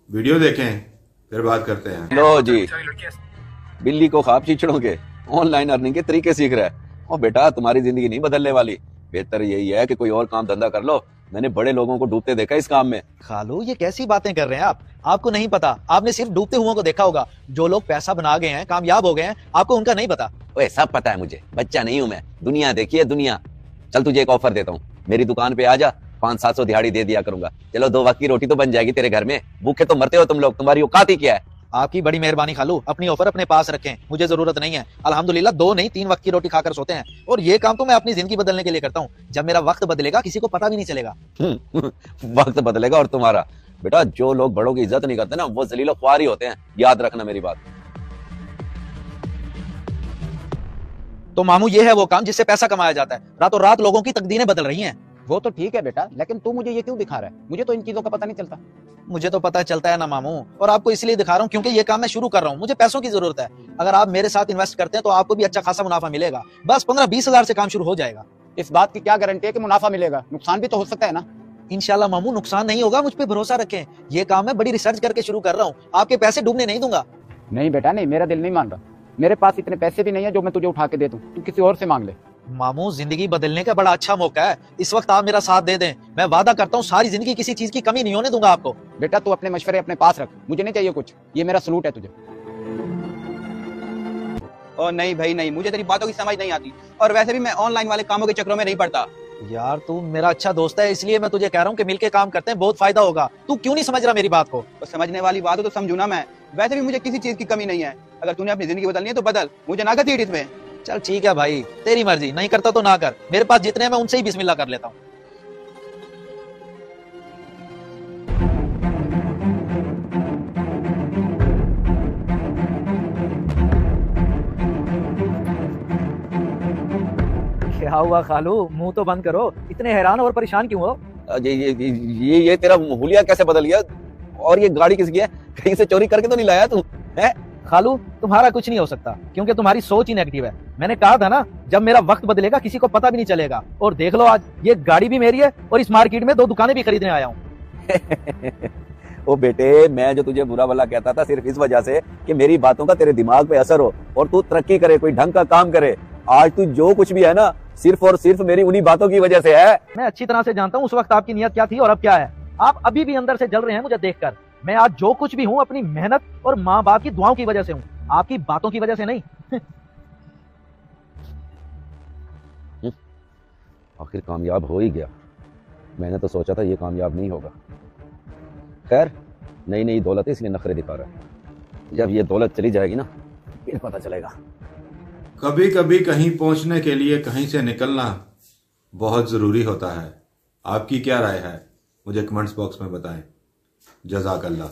Video देखें फिर बात करते हैं। लो जी, बिल्ली को ख्वाब चीचड़ों के ऑनलाइन अर्निंग के तरीके सीख रहा है। और बेटा तुम्हारी जिंदगी नहीं बदलने वाली, बेहतर यही है कि कोई और काम धंधा कर लो। मैंने बड़े लोगों को डूबते देखा इस काम में। खालू ये कैसी बातें कर रहे हैं आप? आपको नहीं पता, आपने सिर्फ डूबते हुओं को देखा होगा। जो लोग पैसा बना गए हैं, कामयाब हो गए हैं, आपको उनका नहीं पता। ओए सब पता है मुझे, बच्चा नहीं हूं मैं। दुनिया देखिए दुनिया। चल तुझे एक ऑफर देता हूँ, मेरी दुकान पे आ जा, 500-700 दिहाड़ी दे दिया करूंगा। चलो 2 वक्त की रोटी तो बन जाएगी तेरे घर में। भूखे तो मरते हो तुम लोग, तुम्हारी औकात ही क्या है? आपकी बड़ी मेहरबानी खालू, अपनी ऑफर अपने पास रखें, मुझे जरूरत नहीं है। अल्हम्दुलिल्लाह 2 नहीं 3 वक्त की रोटी खाकर सोते हैं। और ये काम तो मैं अपनी जिंदगी बदलने के लिए करता हूँ। जब मेरा वक्त बदलेगा किसी को पता भी नहीं चलेगा। वक्त बदलेगा और तुम्हारा? बेटा जो लोग बड़ों की इज्जत नहीं करते ना, वो जलीलो ख्वार ही होते हैं, याद रखना मेरी बात। तो मामू ये है वो काम जिससे पैसा कमाया जाता है। रातों रात लोगों की तकदीरें बदल रही हैं। वो तो ठीक है बेटा, लेकिन तू मुझे ये क्यों दिखा रहा है? मुझे तो इन चीजों का पता नहीं चलता। मुझे तो पता चलता है ना मामू, और आपको इसलिए दिखा रहा हूँ क्योंकि ये काम मैं शुरू कर रहा हूँ। मुझे पैसों की जरूरत है। अगर आप मेरे साथ इन्वेस्ट करते हैं तो आपको भी अच्छा खासा मुनाफा मिलेगा। बस 15-20 हजार से काम शुरू हो जाएगा। इस बात की क्या गारंटी है कि मुनाफा मिलेगा? नुकसान भी तो हो सकता है ना। इंशाल्लाह मामू नुकसान नहीं होगा, मुझ पे भरोसा रखें। ये काम मैं बड़ी रिसर्च करके शुरू कर रहा हूँ, आपके पैसे डूबने नहीं दूंगा। नहीं बेटा नहीं, मेरा दिल नहीं मान रहा। मेरे पास इतने पैसे भी नहीं है जो मैं तुझे उठा के दे दूं। तू किसी और से मांग ले। मामू जिंदगी बदलने का बड़ा अच्छा मौका है, इस वक्त आप मेरा साथ दे दें। मैं वादा करता हूँ सारी जिंदगी किसी चीज की कमी नहीं होने दूंगा आपको। बेटा तू अपने मशवरे अपने पास रख, मुझे नहीं चाहिए कुछ। ये मेरा सलूट है तुझे। और नहीं भाई नहीं, मुझे तेरी बातों की समझ नहीं आती। और वैसे भी मैं ऑनलाइन वाले कामों के चक्रों में नहीं पड़ता। यार तू मेरा अच्छा दोस्त है, इसलिए मैं तुझे कह रहा हूँ कि मिलके काम करते हैं, बहुत फायदा होगा। तू क्यों नहीं समझ रहा मेरी बात को? तो समझने वाली बात हो तो समझू ना मैं। वैसे भी मुझे किसी चीज की कमी नहीं है। अगर तूने अपनी जिंदगी बदलनी है तो बदल, मुझे ना घसीट इसमें। चल ठीक है भाई, तेरी मर्जी, नहीं करता तो ना कर। मेरे पास जितने हैं मैं उनसे ही बिस्मिल्लाह कर लेता हूँ। क्या हुआ खालू, मुंह तो बंद करो। इतने हैरान और परेशान क्यों हो? ये तेरा हुलिया कैसे बदल गया? और ये गाड़ी किसकी है? कहीं से चोरी करके तो नहीं लाया तू? है खालू तुम्हारा कुछ नहीं हो सकता क्योंकि तुम्हारी सोच ही नेगेटिव है। मैंने कहा था ना, जब मेरा वक्त बदलेगा किसी को पता भी नहीं चलेगा। और देख लो आज, ये गाड़ी भी मेरी है और इस मार्केट में 2 दुकानें भी खरीदने आया हूँ। ओ बेटे, मैं जो तुझे बुरा भला कहता था सिर्फ इस वजह से कि मेरी बातों का तेरे दिमाग पे असर हो और तू तरक्की करे, कोई ढंग का काम करे। आज तू जो कुछ भी है ना, सिर्फ और सिर्फ मेरी उन्हीं बातों की वजह से है। मैं अच्छी तरह से जानता हूँ उस वक्त आपकी नीयत क्या थी और अब क्या है। आप अभी भी अंदर से जल रहे हैं मुझे देखकर। मैं आज जो कुछ भी हूँ अपनी मेहनत और माँ बाप की दुआओं की वजह से हूँ, आपकी बातों की वजह से नहीं। आखिर कामयाब हो ही गया। मैंने तो सोचा था ये कामयाब नहीं होगा। खैर, नई नई दौलत है इसलिए नखरे दिखा रहा है। जब ये दौलत चली जाएगी ना फिर पता चलेगा। कभी कभी कहीं पहुंचने के लिए कहीं से निकलना बहुत जरूरी होता है। आपकी क्या राय है मुझे कमेंट्स बॉक्स में बताएं। जज़ाकल्लाह।